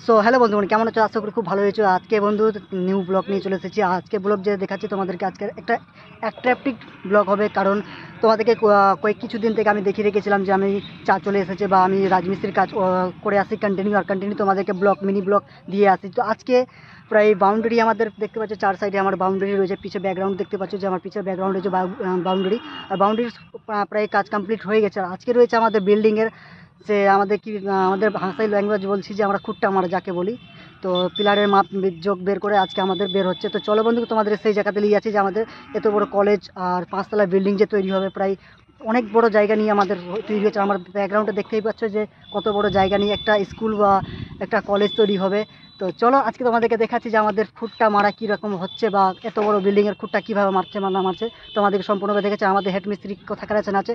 So hello বন্ধুগণ, কেমন আছো? আশা করি খুব ভালো হয়েছো। আজকে বন্ধু নিউ ব্লগ নিয়ে চলে এসেছি। আজকে ব্লগ যে দেখাচ্ছি তোমাদেরকে, আজকে একটা অ্যাট্রাকটিভ ব্লগ হবে, কারণ তোমাদেরকে কয়েক কিছুদিন থেকে আমি দেখিয়ে রেখেছিলাম যে আমি চা চলে এসেছে বা আমি রাজমিস্ত্রির কাজ করে আসি কন্টিনিউ তোমাদেরকে মিনি ব্লগ দিয়ে আসি। তো আজকে প্রায় বাউন্ডারি আমাদের দেখতে পাচ্ছ, চার সাইডে আমার বাউন্ডারি রয়েছে, পিছিয়ে ব্যাকগ্রাউন্ড দেখতে পাচ্ছ যে আমার পিছিয়ে ব্যাকগ্রাউন্ড রয়েছে বাউন্ডারি। আর বাউন্ডারির প্রায় কাজ কমপ্লিট হয়ে গেছে। আর আজকে রয়েছে আমাদের বিল্ডিংয়ের যে আমাদের ভাষায় ল্যাঙ্গুয়েজ বলছি যে আমরা খুঁটটা মারা যাকে বলি। তো পিলারের মাপ যোগ বের করে আজকে আমাদের বের হচ্ছে। তো চলো বন্ধু, তোমাদের সেই জায়গাতে নিয়ে যাচ্ছি যে আমাদের এত বড় কলেজ আর 5 তলা বিল্ডিং যে তৈরি হবে, প্রায় অনেক বড় জায়গা নিয়ে আমাদের তৈরি হচ্ছে। আমার ব্যাকগ্রাউন্ডে দেখতেই পাচ্ছ যে কত বড় জায়গা নিয়ে একটা স্কুল বা একটা কলেজ তৈরি হবে। তো চলো আজকে তোমাদেরকে দেখাচ্ছি যে আমাদের খুঁটটা মারা কীরকম হচ্ছে বা এত বড় বিল্ডিংয়ের খুঁটটা কীভাবে মারছে বা না মারছে। তোমাদেরকে সম্পূর্ণভাবে দেখেছে আমাদের হেড মিস্ত্রি কোথাকার আছে না আছে,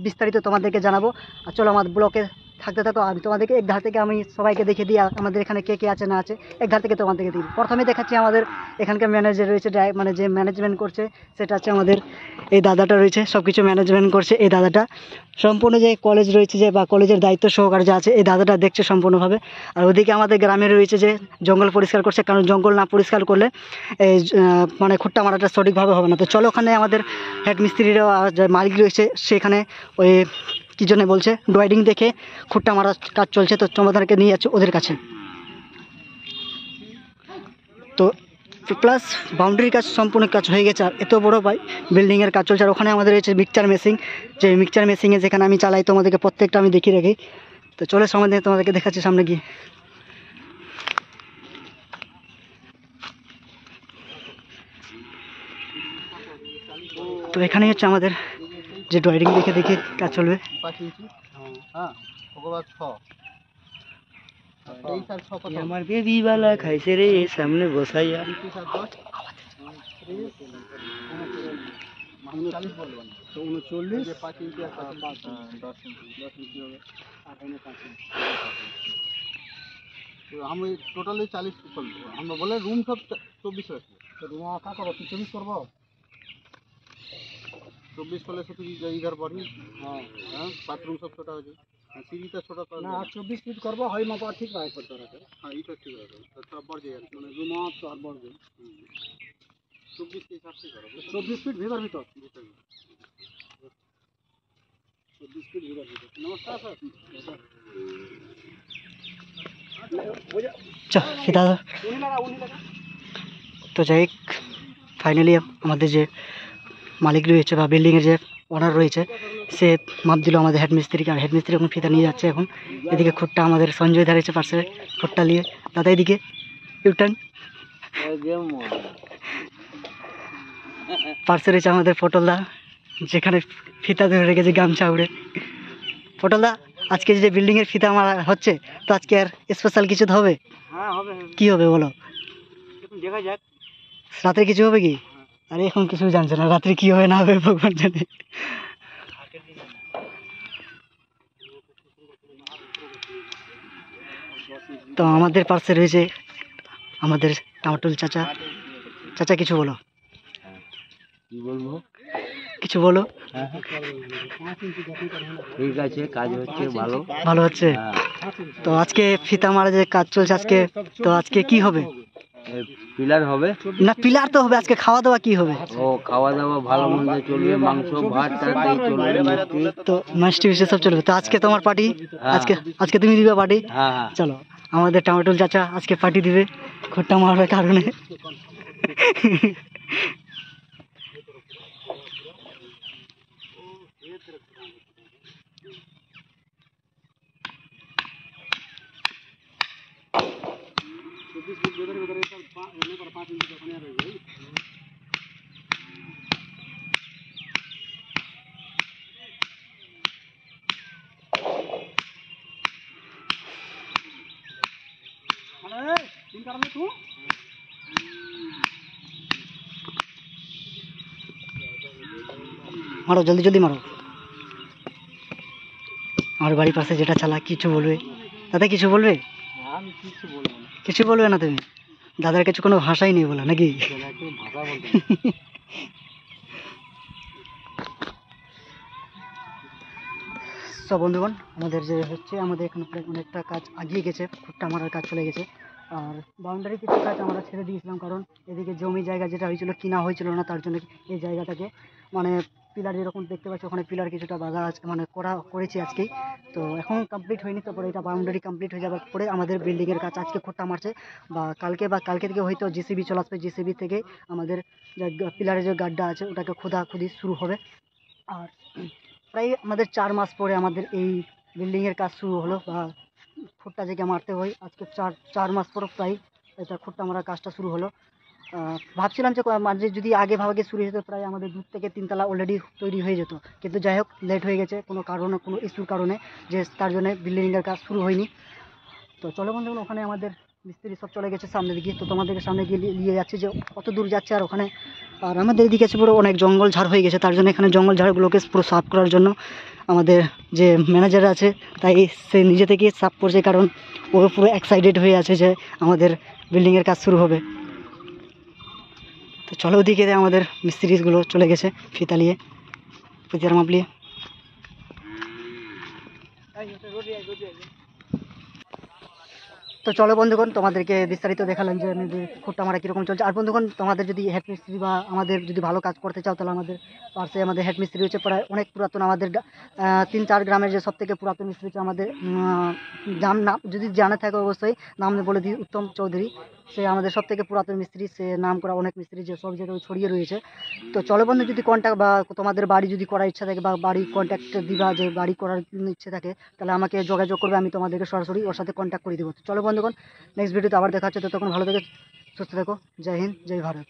বিস্তারিত তোমাদেরকে জানাবো। আর চলো আমার ব্লকে থাকতে থাকো। আমি তোমাদেরকে এক ধার থেকে আমি সবাইকে দেখে দিই আমাদের এখানে কে কে আছে না আছে, এক ধার থেকে তোমাদেরকে দিই। প্রথমে দেখাচ্ছি আমাদের এখানকার ম্যানেজার রয়েছে, মানে যে ম্যানেজমেন্ট করছে সেটা হচ্ছে আমাদের এই দাদাটা রয়েছে, সব কিছু ম্যানেজমেন্ট করছে এই দাদাটা। সম্পূর্ণ যে কলেজ রয়েছে যে বা কলেজের দায়িত্ব সহকারে যে আছে এই দাদাটা দেখছে সম্পূর্ণভাবে। আর ওদিকে আমাদের গ্রামে রয়েছে যে জঙ্গল পরিষ্কার করছে, কারণ জঙ্গল না পরিষ্কার করলে এই মানে খুঁট্টা মারাটা সঠিকভাবে হবে না। তো চলো ওখানে আমাদের হেড মিস্ত্রিরা যে মালিক রয়েছে সেখানে ওই কী জন্য বলছে ড্রয়িং দেখে খুঁট্টা মারার কাজ চলছে। তো তোমাদেরকে নিয়ে যাচ্ছে ওদের কাছে। তো প্লাস বাউন্ডারির কাজ সম্পূর্ণ কাজ হয়ে গেছে, আর এত বড় বিল্ডিংয়ের কাজ চলছে। আর ওখানে আমাদের রয়েছে মিক্সচার মেশিন, যে মিক্সচার মেশিনে যেখানে আমি চালাই তোমাদেরকে প্রত্যেকটা আমি দেখিয়ে রাখি। তো চলে সময় দিয়ে তোমাদেরকে দেখাচ্ছি সামনে গিয়ে। তো এখানেই হচ্ছে আমাদের যে ড্রয়িং দেখে দেখে কাজ চলবে। আমার বেবি বালা খাইছে রে সামনে বসাইয়া। আমি টোটালি 40 চলবে। আমরা বলে রুম সব 24 রাখবো। রুম আঁকা করো, 24 করবো। 24 করলে শুধু ইধার বাড়ি। হ্যাঁ হ্যাঁ, বাথরুম সব ছোটা হয়েছে, সিঁড়িটা ছোটা না। 24 ফিট করবো, হয় মাপা ঠিক রাখ করতে রাখে। হ্যাঁ এটা ঠিক আছে, তাছাড়া बढ़ যায় মানে রুম তো আর बढ़ যায়। 24 के हिसाब से करो। 24 फीट भीतर 24 फीट भीतर। नमस्कार सर। দাদা তো যাই, ফাইনালি আমাদের যে মালিক রয়েছে বা বিল্ডিংয়ের যে ওনার রয়েছে সে মাপ দিল আমাদের হেড মিস্ত্রিকে। আর হেড মিস্ত্রি এখন ফিতা নিয়ে যাচ্ছে। এখন এদিকে খুঁটটা আমাদের সঞ্জয় দাঁড়িয়েছে পাশে খুঁটটা নিয়ে। দাদা এদিকে ইউটার্ন। পাশে রয়েছে আমাদের পটলদা, যেখানে ফিতা ধরে রেখেছে গামছা উড়ে। পটলদা, আজকে যে বিল্ডিংয়ের ফিতা মারা হচ্ছে, তো আজকে আর স্পেশাল কিছু তো হবে? হ্যাঁ হবে। কি হবে বলো? দেখা যাক রাতে কিছু হবে কি? আরে এখন কিছু জানছে না, রাত্রে কি হবে না হবে ভগবান জানে। তো আমাদের পাশে রয়েছে আমাদের টামাটুল চাচা। চাচা কিছু বলো। কি বলবো, কিছু বলো। ঠিক আছে, কাজ হচ্ছে ভালো। ভালো হচ্ছে। তো আজকে ফিতা মারা যে কাজ চলছে আজকে, তো আজকে কি হবে? পিলার হবে না, পিলার তো হবে, আজকে খাওয়া দাওয়া কি হবে? ও খাওয়া দাওয়া ভালো মন্দ চলবে, মাংস ভাত তরকারি চলবে, তো মাছটি বিষয় সব চলবে। তো আজকে তোমার পার্টি, আজকে তুমি দিবে পার্টি। হ্যাঁ হ্যাঁ। চলো, আমাদের টামাটুল চাচা আজকে পার্টি দিবে খুঁট্টা মারার কারণে। মারো, জলদি জলদি মারো। আমার বাড়ির পাশে যেটা চালা কিছু বলবে? দাদা কিছু বলবে? আমি কিছু বলবো না। কিছু বলবে না তুমি? দাদার কাছে কোনো ভাষাই নেই বলা নাকি? ভাষা বলতে সব বন্ধুগণ, আমাদের যে হচ্ছে আমাদের এখানে প্রায় অনেকটা কাজ আগিয়ে গেছে, খুঁটটা মারার কাজ চলে গেছে। আর বাউন্ডারি কিছু কাজ আমরা ছেড়ে দিয়েছিলাম, কারণ এদিকে জমি জায়গা যেটা হয়েছিল কিনা হয়েছিল না, তার জন্য এই জায়গাটাকে মানে পিলার যেরকম দেখতে পাচ্ছ ওখানে পিলার কিছুটা বাঁধা আছে, মানে করেছি আজকেই। তো এখন কমপ্লিট হয়নি, তারপরে এটা বাউন্ডারি কমপ্লিট হয়ে যাওয়ার পরে আমাদের বিল্ডিংয়ের কাজ আজকে খুঁটটা মারছে, বা কালকে থেকে হয়তো জিসিবি চলে আসবে, জিসিবি থেকে আমাদের যে পিলারের যে গাড্ডা আছে ওটাকে খোদাখুদি শুরু হবে। আর প্রায় আমাদের 4 মাস পরে আমাদের এই বিল্ডিংয়ের কাজ শুরু হলো, বা খুঁটটা যেটা মারতে হয় আজকে 4 মাস পর প্রায় এটা খুঁটটা মারার কাজটা শুরু হলো। ভাবছিলাম যে মানে যদি আগে ভাগে শুরু হতো প্রায় আমাদের 2 থেকে 3 তলা অলরেডি তৈরি হয়ে যেত, কিন্তু যাই হোক লেট হয়ে গেছে কোনো কারণে, কোনো ইস্যুর কারণে, যে তার জন্য বিল্ডিংয়ের কাজ শুরু হয়নি। তো চলো বন্ধুগণ, ওখানে আমাদের মিস্ত্রি সব চলে গেছে সামনের দিকে, তো তোমাদেরকে সামনে গিয়ে নিয়ে যাচ্ছি যে কত দূর যাচ্ছে। আর ওখানে আর আমাদের এদিকে আছে পুরো অনেক জঙ্গল ঝাড় হয়ে গেছে, তার জন্য এখানে জঙ্গল ঝাড়গুলোকে পুরো সাফ করার জন্য আমাদের যে ম্যানেজার আছে তাই সে নিজে থেকে সাফ করছে, কারণ ও পুরো এক্সাইটেড হয়ে আছে যে আমাদের বিল্ডিংয়ের কাজ শুরু হবে। তো চলো ওদিকে আমাদের মিস্ত্রিগুলো চলে গেছে ফিতা নিয়ে, ফিতার মাপ নিয়ে। তো চলো বন্ধুগণ, তোমাদেরকে বিস্তারিত দেখালাম যে আমি খুঁটটা মারা কীরকম চলছে। আর বন্ধুগণ, তোমাদের যদি হেড মিস্ত্রি বা আমাদের যদি ভালো কাজ করতে চাও, তাহলে আমাদের পাশে আমাদের হেড মিস্ত্রি হচ্ছে প্রায় অনেক পুরাতন, আমাদের 3-4 গ্রামের যে সব থেকে পুরাতন মিস্ত্রি হচ্ছে আমাদের নাম যদি জানা থাকে অবশ্যই নাম বলে দিই, উত্তম চৌধুরী। সে আমাদের সব থেকে পুরাতন মিস্ত্রি, সে নাম করা অনেক মিস্ত্রি যে সব জায়গায় ছড়িয়ে রয়েছে। তো চলো বন্ধু, যদি কন্ট্যাক্ট বা তোমাদের বাড়ি যদি করার ইচ্ছা থাকে বা বাড়ি কন্ট্যাক্ট দিবা, যে বাড়ি করার ইচ্ছে থাকে, তাহলে আমাকে যোগাযোগ করবে, আমি তোমাদেরকে সরাসরি ওর সাথে কন্ট্যাক্ট করে দেবো। তো চলো বন্ধুগণ, নেক্সট ভিডিওতে আবার দেখা হচ্ছে, ততক্ষণ ভালো থেকে সুস্থ থেকো। জয় হিন্দ, জয় ভারত।